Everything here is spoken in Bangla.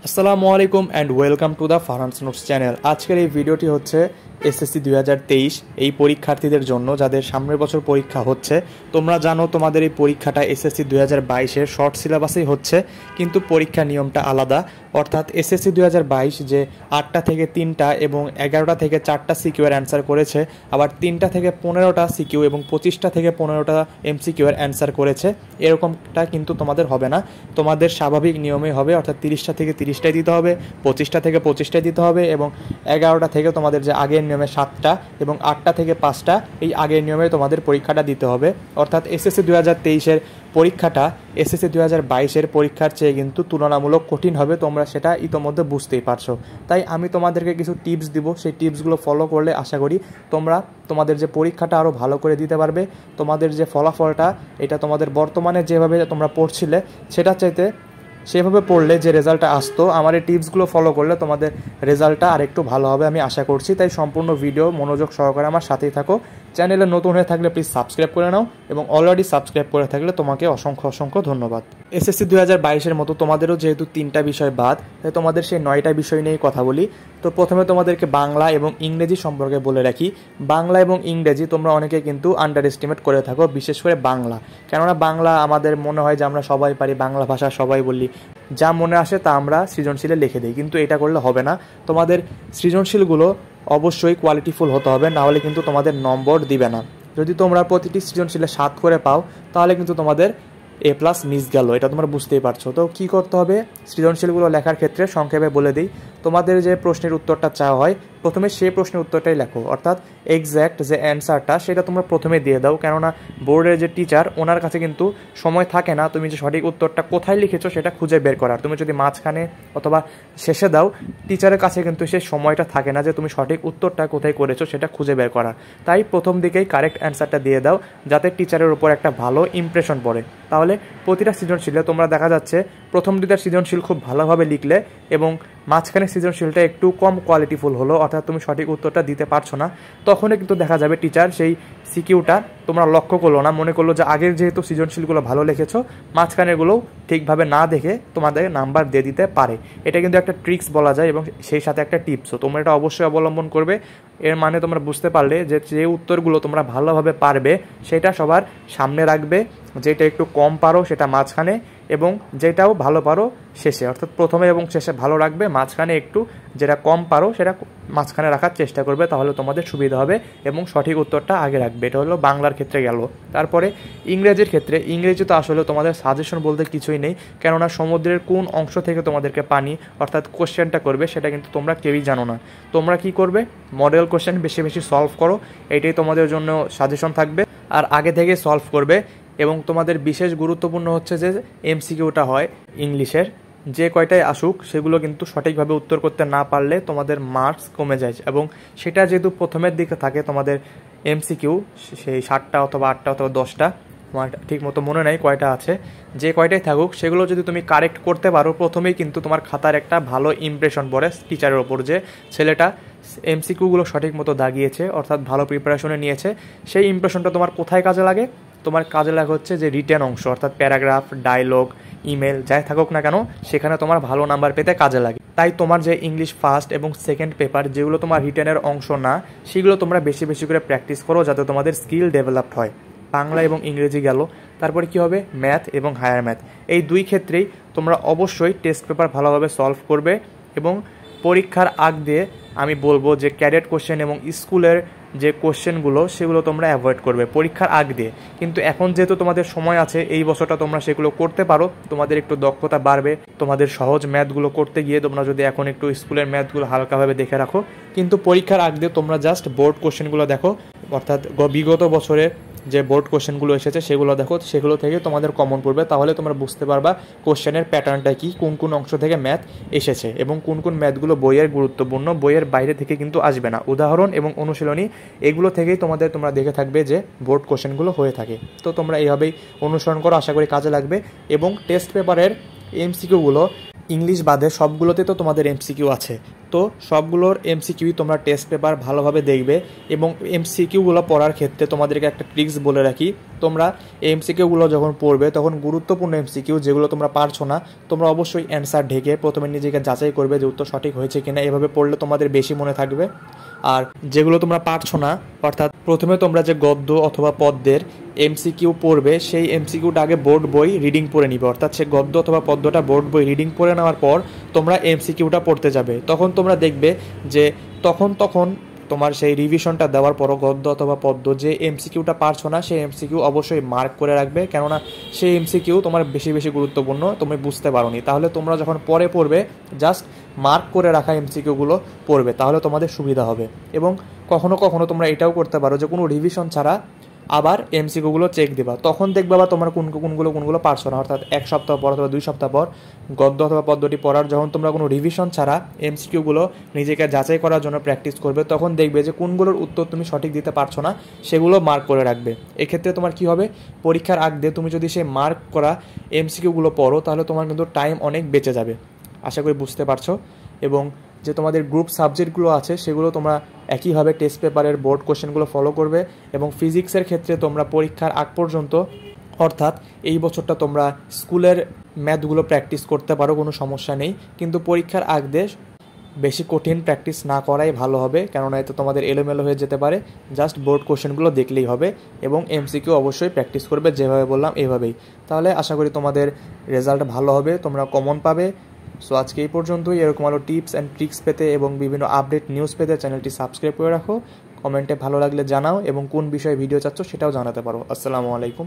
আসসালামু আলাইকুম and welcome to the Farhan's notes channel. আজকের এই ভিডিওটি হচ্ছে এসএসসি 2023 এই পরীক্ষার্থীদের জন্য যাদের সামনের বছর পরীক্ষা হচ্ছে। তোমরা জানো তোমাদের এই পরীক্ষাটা এসএসসি 2022-এর শর্ট সিলেবাসেই হচ্ছে, কিন্তু পরীক্ষা নিয়মটা আলাদা। অর্থাৎ এসএসসি 2022 যে 8টা থেকে 3টা এবং 11টা থেকে 4টা সিকিউ এর অ্যান্সার করেছে, আবার 3টা থেকে 15টা সিকিউ এবং 25টা থেকে 15টা এমসিকিউ এর অ্যান্সার করেছে, এরকমটা কিন্তু তোমাদের হবে না। তোমাদের স্বাভাবিক নিয়মেই হবে, অর্থাৎ 30টা থেকে 30টাই দিতে হবে, 25টা থেকে 25টাই দিতে হবে এবং 11টা থেকে তোমাদের যে আগের নিয়মে 7টা এবং 8টা থেকে 5টা এই আগের নিয়মে তোমাদের পরীক্ষাটা দিতে হবে। অর্থাৎ এসএসসি 2023-এর পরীক্ষাটা এসএসসি 2022-এর পরীক্ষার চেয়ে কিন্তু তুলনামূলক কঠিন হবে, তোমরা সেটা ইতোমধ্যে বুঝতেই পারছো। তাই আমি তোমাদেরকে কিছু টিপস দিব, সেই টিপসগুলো ফলো করলে আশা করি তোমরা তোমাদের যে পরীক্ষাটা আরও ভালো করে দিতে পারবে। তোমাদের যে ফলাফলটা এটা তোমাদের বর্তমানে যেভাবে তোমরা পড়ছিলে সেটা চাইতে সেভাবে পড়লে যে রেজাল্টটা আসতো, আমার এই টিপসগুলো ফলো করলে তোমাদের রেজাল্টটা আরেকটু ভালো হবে আমি আশা করছি। তাই সম্পূর্ণ ভিডিও মনোযোগ সহকারে আমার সাথেই থাকো। চ্যানেলে নতুন হয়ে থাকলে প্লিজ সাবস্ক্রাইব করে নাও এবং অলরেডি সাবস্ক্রাইব করে থাকলে তোমাকে অসংখ্য অসংখ্য ধন্যবাদ। এসএসসি 2022-এর মতো তোমাদেরও যেহেতু 3টা বিষয় বাদ, তাই তোমাদের সেই 9টা বিষয় নিয়েই কথা বলি। তো প্রথমে তোমাদেরকে বাংলা এবং ইংরেজি সম্পর্কে বলে রাখি। বাংলা এবং ইংরেজি তোমরা অনেকে কিন্তু আন্ডার এস্টিমেট করে থাকো, বিশেষ করে বাংলা। কেননা বাংলা আমাদের মনে হয় যে আমরা সবাই পারি, বাংলা ভাষা সবাই বলি, যা মনে আসে তা আমরা সৃজনশীলে লিখে দিই, কিন্তু এটা করলে হবে না। তোমাদের সৃজনশীলগুলো অবশ্যই কোয়ালিটিফুল হতে হবে, না হলে কিন্তু তোমাদের নম্বর দিবে না। যদি তোমরা প্রতিটি সৃজনশীলে 7 করে পাও তাহলে কিন্তু তোমাদের A+ মিস গেল, এটা তোমরা বুঝতেই পারছো। তো কী করতে হবে সৃজনশীলগুলো লেখার ক্ষেত্রে সংক্ষেপে বলে দিই। তোমাদের যে প্রশ্নের উত্তরটা চাওয়া হয় প্রথমে সেই প্রশ্নের উত্তরটাই লেখো, অর্থাৎ এক্স্যাক্ট যে অ্যান্সারটা সেটা তোমরা প্রথমে দিয়ে দাও। কেননা বোর্ডের যে টিচার ওনার কাছে কিন্তু সময় থাকে না তুমি যে সঠিক উত্তরটা কোথায় লিখেছো সেটা খুঁজে বের করার। তুমি যদি মাঝখানে অথবা শেষে দাও, টিচারের কাছে কিন্তু সেই সময়টা থাকে না যে তুমি সঠিক উত্তরটা কোথায় করেছো সেটা খুঁজে বের করার। তাই প্রথম দিকেই কারেক্ট অ্যান্সারটা দিয়ে দাও, যাতে টিচারের উপর একটা ভালো ইমপ্রেশন পড়ে। তাহলে প্রতিটা সৃজনশীলে তোমরা দেখা যাচ্ছে প্রথম দুইটা সৃজনশীল খুব ভালোভাবে লিখলে এবং মাঝখানে সৃজনশীলটা একটু কম কোয়ালিটিফুল হলো, অর্থাৎ তুমি সঠিক উত্তরটা দিতে পারছো না, তখনই কিন্তু দেখা যাবে টিচার সেই সিকিউটা তোমরা লক্ষ্য করলো না, মনে করলো যে আগের যেহেতু সৃজনশীলগুলো ভালো লিখেছো মাঝখানেরগুলোও ঠিকভাবে না দেখে তোমাদের নাম্বার দিয়ে দিতে পারে। এটা কিন্তু একটা ট্রিক্স বলা যায় এবং সেই সাথে একটা টিপসও, তোমরা এটা অবশ্যই অবলম্বন করবে। এর মানে তোমরা বুঝতে পারলে যে উত্তরগুলো তোমরা ভালোভাবে পারবে সেটা সবার সামনে রাখবে, যেটা একটু কম পারো সেটা মাঝখানে এবং যেটাও ভালো পারো শেষে, অর্থাৎ প্রথমে এবং শেষে ভালো রাখবে, মাঝখানে একটু যেটা কম পারো সেটা মাঝখানে রাখার চেষ্টা করবে, তাহলে তোমাদের সুবিধা হবে এবং সঠিক উত্তরটা আগে রাখবে। এটা হলো বাংলার ক্ষেত্রে গেল। তারপরে ইংরেজির ক্ষেত্রে, ইংরেজি তো আসলে তোমাদের সাজেশন বলতে কিছুই নেই, কেননা সমুদ্রের কোন অংশ থেকে তোমাদেরকে পানি অর্থাৎ কোশ্চেনটা করবে সেটা কিন্তু তোমরা কেউই জানো না। তোমরা কি করবে, মডেল কোশ্চেন বেশি বেশি সলভ করো, এটাই তোমাদের জন্য সাজেশন থাকবে। আর আগে থেকে সলভ করবে এবং তোমাদের বিশেষ গুরুত্বপূর্ণ হচ্ছে যে এমসিকিউটা হয় ইংলিশের, যে কয়টাই আসুক সেগুলো কিন্তু সঠিকভাবে উত্তর করতে না পারলে তোমাদের মার্কস কমে যায় এবং সেটা যেহেতু প্রথমের দিকে থাকে তোমাদের এমসিকিউ সেই 7টা অথবা 8টা অথবা 10টা, আমার ঠিক মতো মনে নেই কয়টা আছে, যে কয়টাই থাকুক সেগুলো যদি তুমি কারেক্ট করতে পারো প্রথমেই কিন্তু তোমার খাতার একটা ভালো ইমপ্রেশন পড়ে টিচারের ওপর, যে ছেলেটা এমসিকিউগুলো সঠিক মতো দাগিয়েছে অর্থাৎ ভালো প্রিপারেশনে নিয়েছে। সেই ইমপ্রেশনটা তোমার কোথায় কাজে লাগে, তোমার কাজে লাগে হচ্ছে যে রিটেন অংশ, অর্থাৎ প্যারাগ্রাফ, ডায়লগ, ইমেল যাই থাকুক না কেন সেখানে তোমার ভালো নাম্বার পেতে কাজে লাগে। তাই তোমার যে ইংলিশ ফার্স্ট এবং সেকেন্ড পেপার যেগুলো তোমার রিটেনের অংশ না, সেগুলো তোমরা বেশি বেশি করে প্র্যাকটিস করো যাতে তোমাদের স্কিল ডেভেলপড হয়। বাংলা এবং ইংরেজি গেল, তারপরে কি হবে ম্যাথ এবং হায়ার ম্যাথ, এই দুই ক্ষেত্রেই তোমরা অবশ্যই টেস্ট পেপার ভালোভাবে সলভ করবে এবং পরীক্ষার আগ দিয়ে আমি বলবো যে ক্যাডেট কোশ্চেন এবং স্কুলের যে কোশ্চেনগুলো সেগুলো তোমরা অ্যাভয়েড করবে পরীক্ষার আগ দিয়ে। কিন্তু এখন যেহেতু তোমাদের সময় আছে, এই বছরটা তোমরা সেগুলো করতে পারো, তোমাদের একটু দক্ষতা বাড়বে। তোমাদের সহজ ম্যাথগুলো করতে গিয়ে তোমরা যদি এখন একটু স্কুলের ম্যাথগুলো হালকাভাবে দেখে রাখো, কিন্তু পরীক্ষার আগ দিয়ে তোমরা জাস্ট বোর্ড কোশ্চেনগুলো দেখো, অর্থাৎ বিগত বছরে যে বোর্ড কোশ্চেনগুলো এসেছে সেগুলো দেখো, সেগুলো থেকে তোমাদের কমন পড়বে। তাহলে তোমরা বুঝতে পারবা কোশ্চেনের প্যাটার্নটা কি, কোন কোন অংশ থেকে ম্যাথ এসেছে এবং কোন কোন ম্যাথগুলো বইয়ের গুরুত্বপূর্ণ, বইয়ের বাইরে থেকে কিন্তু আসবে না। উদাহরণ এবং অনুশীলনী এগুলো থেকেই তোমরা দেখে থাকবে যে বোর্ড কোশ্চেনগুলো হয়ে থাকে। তো তোমরা এইভাবেই অনুসরণ করো, আশা করি কাজে লাগবে। এবং টেস্ট পেপারের এমসিকিউগুলো ইংলিশ বাদে সবগুলোতে তো তোমাদের এমসিকিউ আছে, তো সবগুলোর এমসিকিউ তোমরা টেস্ট পেপার ভালোভাবে দেখবে। এবং এমসিকিউগুলো পড়ার ক্ষেত্রে তোমাদেরকে একটা ট্রিক্স বলে রাখি, তোমরা এমসিকিউগুলো যখন পড়বে তখন গুরুত্বপূর্ণ এমসিকিউ যেগুলো তোমরা পারছো না, তোমরা অবশ্যই অ্যান্সার ঢেকে প্রথমে নিজেকে যাচাই করবে যে উত্তর সঠিক হয়েছে কিনা। এভাবে পড়লে তোমাদের বেশি মনে থাকবে। আর যেগুলো তোমরা পারছো না, অর্থাৎ প্রথমে তোমরা যে গদ্য অথবা পদ্যের এমসিকিউ পড়বে সেই এমসিকিউটা আগে বোর্ড বই রিডিং পড়ে নিবে, অর্থাৎ সে গদ্য অথবা পদ্যটা বোর্ড বই রিডিং পড়ে নেওয়ার পর তোমরা এমসিকিউটা পড়তে যাবে। তখন তোমরা দেখবে যে তখন তোমার সেই রিভিশনটা দেওয়ার পরও গদ্য অথবা পদ্য যে এমসিকিউটা পারছো না সেই এমসিকিউ অবশ্যই মার্ক করে রাখবে, কেননা সেই এমসিকিউ তোমার বেশি বেশি গুরুত্বপূর্ণ, তুমি বুঝতে পারোনি। তাহলে তোমরা যখন পরে পড়বে জাস্ট মার্ক করে রাখা এমসিকিউগুলো পড়বে, তাহলে তোমাদের সুবিধা হবে। এবং কখনো কখনো তোমরা এটাও করতে পারো যে কোনো রিভিশন ছাড়া আবার এমসিকিউগুলো চেক দেবা, তখন দেখবে বা তোমার কোনগুলো পারছো না, অর্থাৎ এক সপ্তাহ পর অথবা 2 সপ্তাহ পর গদ্য অথবা পদ্যটি পড়ার যখন তোমরা কোনো রিভিশন ছাড়া এমসিকিউগুলো নিজেকে যাচাই করার জন্য প্র্যাকটিস করবে, তখন দেখবে যে কোনগুলোর উত্তর তুমি সঠিক দিতে পারছো না সেগুলো মার্ক করে রাখবে। এক্ষেত্রে তোমার কি হবে, পরীক্ষার আগে তুমি যদি সেই মার্ক করা এমসিকিউগুলো পড়ো তাহলে তোমার কিন্তু টাইম অনেক বেঁচে যাবে। আশা করি বুঝতে পারছো। এবং যে তোমাদের গ্রুপ সাবজেক্টগুলো আছে সেগুলো তোমরা একইভাবে টেস্ট পেপারের বোর্ড কোশ্চেনগুলো ফলো করবে। এবং ফিজিক্সের ক্ষেত্রে তোমরা পরীক্ষার আগ পর্যন্ত, অর্থাৎ এই বছরটা তোমরা স্কুলের ম্যাথগুলো প্র্যাকটিস করতে পারো, কোনো সমস্যা নেই, কিন্তু পরীক্ষার আগ দিয়ে বেশি কঠিন প্র্যাকটিস না করাই ভালো হবে, কেননা এতে তোমাদের এলোমেলো হয়ে যেতে পারে। জাস্ট বোর্ড কোশ্চেনগুলো দেখলেই হবে এবং এমসিকিউ অবশ্যই প্র্যাকটিস করবে যেভাবে বললাম এইভাবেই। তাহলে আশা করি তোমাদের রেজাল্ট ভালো হবে, তোমরা কমন পাবে। সো আজকে এই পর্যন্তই। এরকম আরও টিপস অ্যান্ড ট্রিক্স পেতে এবং বিভিন্ন আপডেট নিউজ পেতে চ্যানেলটি সাবস্ক্রাইব করে রাখো। কমেন্টে ভালো লাগলে জানাও এবং কোন বিষয়ে ভিডিও চাচ্ছ সেটাও জানাতে পারো। আসসালামু আলাইকুম।